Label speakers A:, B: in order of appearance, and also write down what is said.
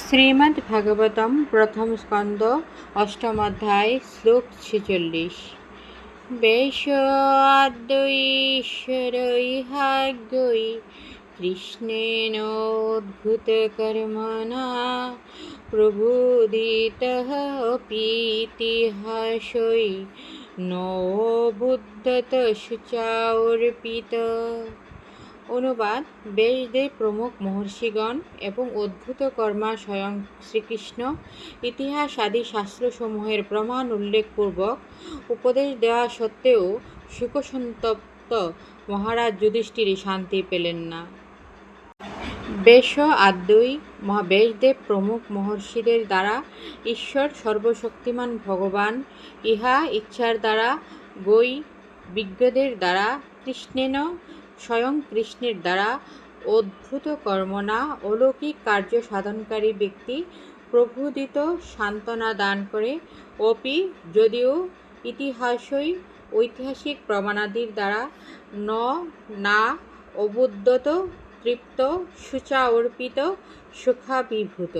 A: শ্রীমদ্ভাগবতম প্রথম স্কন্দ অষ্টম অধ্যায় শ্লোক 46। বেশাদ্বৈশ্বর ইহাজ্ঞৈ কৃষ্ণেনোদ্ভূতকর্মণা প্রবুদিতঃ অপীতিহাসৈ নোবুদ্ধত শুচার্পিত। অনুবাদ: ব্যাসদেব প্রমুখ মহর্ষিগণ এবং অদ্ভুত কর্মা স্বয়ং শ্রীকৃষ্ণ ইতিহাস আদি শাস্ত্রসমূহের প্রমাণ উল্লেখপূর্বক উপদেশ দেওয়া সত্ত্বেও শোকসন্তপ্ত মহারাজ যুধিষ্ঠির শান্তি পেলেন না। ব্যাস আদ্বৈ ব্যাসদেব প্রমুখ মহর্ষিদের দ্বারা ঈশ্বর সর্বশক্তিমান ভগবান ইহা ইচ্ছার দ্বারা, গৈ বিজ্ঞদের দ্বারা, কৃষ্ণেন স্বয়ং কৃষ্ণের দ্বারা, অদ্ভুত কর্মণা অলৌকিক কার্য সাধনকারী ব্যক্তি প্রবুদিত সান্ত্বনা দান করে, অপি যদিও ইতিহাসই ঐতিহাসিক প্রমাণাদির দ্বারা, না অবুদ্ধত তৃপ্ত শুচার্পিত সুখাভিভূত।